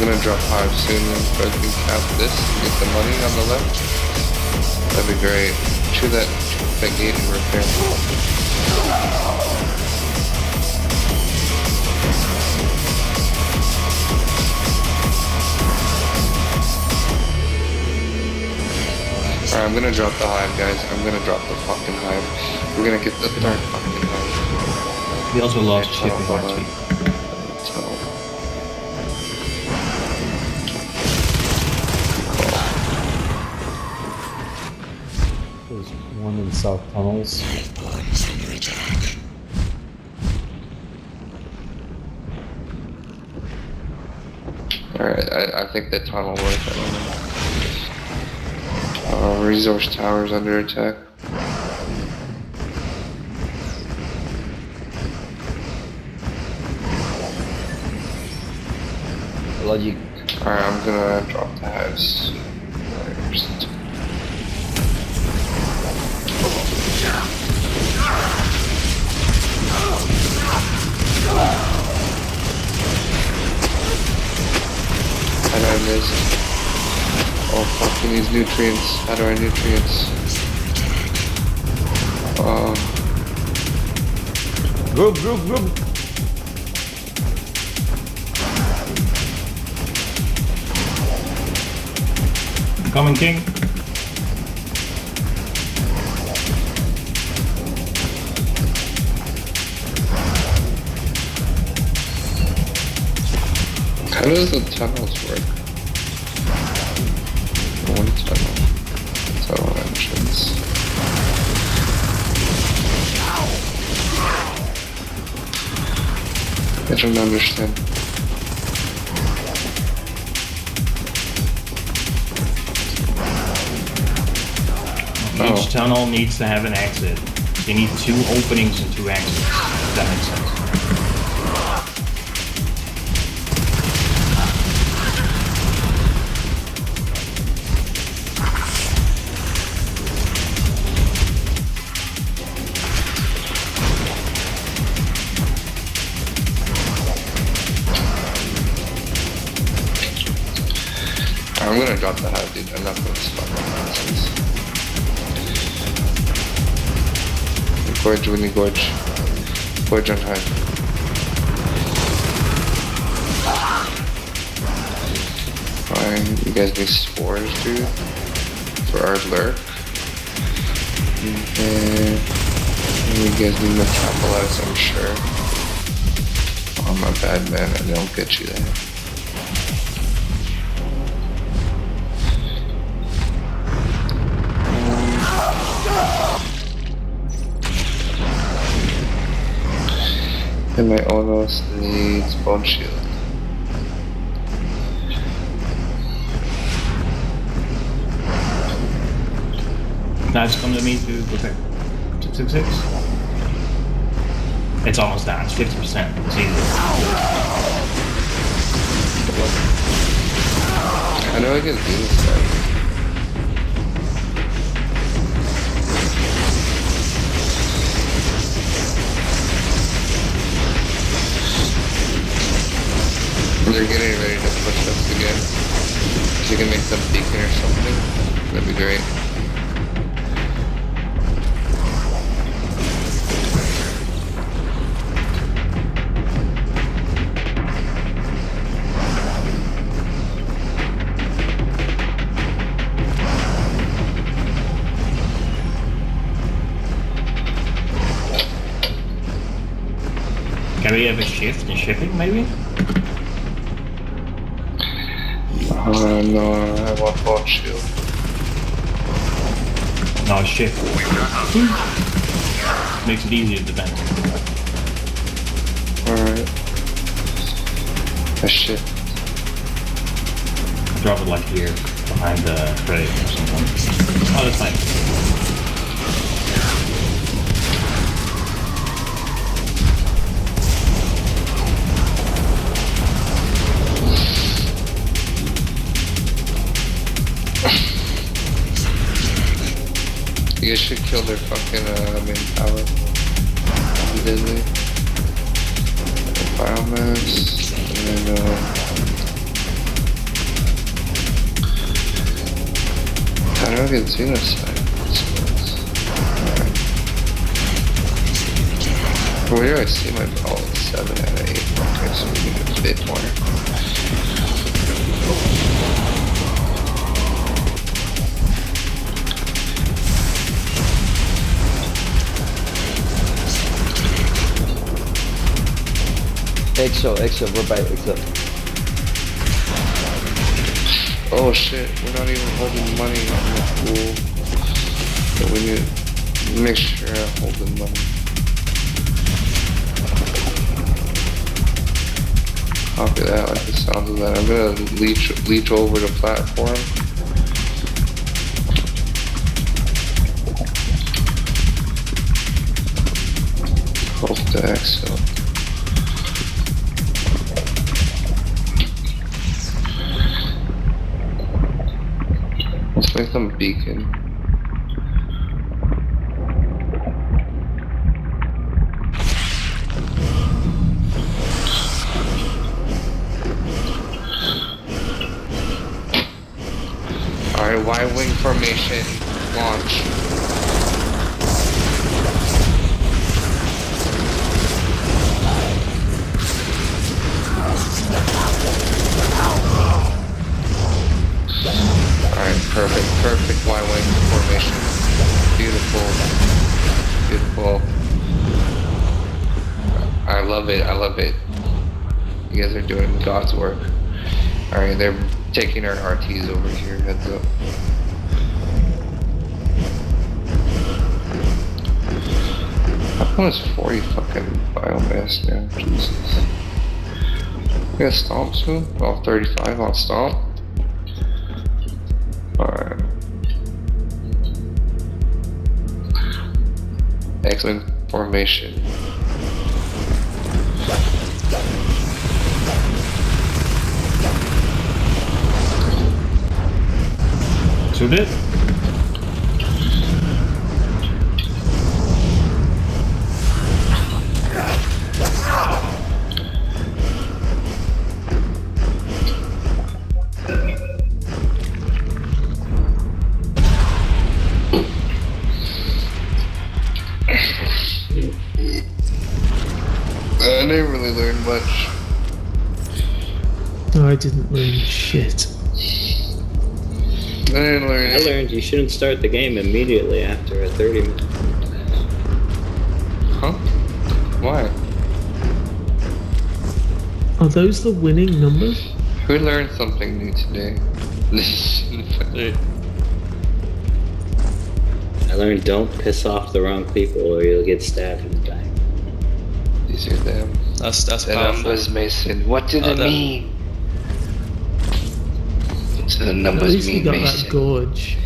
gonna drop hive soon and if I can cap this and get the money on the left. That'd be great. Shoot that gate and repair. Alright, I'm gonna drop the hive, guys. I'm gonna drop the fucking hive. We're gonna get the third fucking hive. We also lost shipping party. There's one in south tunnels. Alright, I think the tunnel worked. Resource towers under attack. Logic. Alright, I'm gonna drop the hives first. How do I miss? Oh fuck, he needs nutrients. How do I nutrients? Group. Coming, King. How does the tunnels work? One tunnel entrance. I don't understand. Each tunnel needs to have an exit. You need 2 openings and 2 exits. If that makes sense. I'm gonna drop the hive, dude. Enough of this fucking nonsense. Gorge, we need gorge. Gorge on hive. Fine. You guys need spores, dude. For our lurk. And you guys need metabolites, I'm sure. Oh, my bad, man. I don't get you there. And my Onos needs bone shield. Guys, come to me to protect 666. It's almost down. It's 50%. It's easy. I know I can do this stuff. They're getting ready to push us again. If you can make some beacon or something, that'd be great. Can we have a shift in shipping, maybe? No, I want bone shield. No, shift. Makes it easier to defend. Alright. A shift. Drop it like here, behind the crate or something. Oh, that's fine. You guys should kill their fucking main tower. Deadly. Biomass. And then I don't even see this side. Alright. Where do I see my ball? 7 out of 8. Okay, so we need a bit more. EXO, we're by EXO. Oh shit, we're not even holding money on the pool. So we need to make sure I hold the money. Copy that, I like the sound of that. I'm gonna leech over the platform. Close to exit. Let's make them beacon. Alright, Y-wing formation, launch. Alright, perfect Y-wing formation. Beautiful. I love it. You guys are doing God's work. Alright, they're taking our RTs over here, heads up. How come it's 40 fucking biomass now? Jesus. We got stomp soon? Oh, 35 on stomp? Alright. Excellent formation. Shoot it. I didn't really learn much. No, I didn't learn shit. I didn't learn I it. learned you shouldn't start the game immediately after a 30-minute match. Huh? Why? Are those the winning numbers? Who learned something new today? I learned don't piss off the wrong people or you'll get stabbed in the back. These are them. That's The powerful. numbers, Mason. What do they that- mean? So the At numbers least we mean got Mason. that gorge.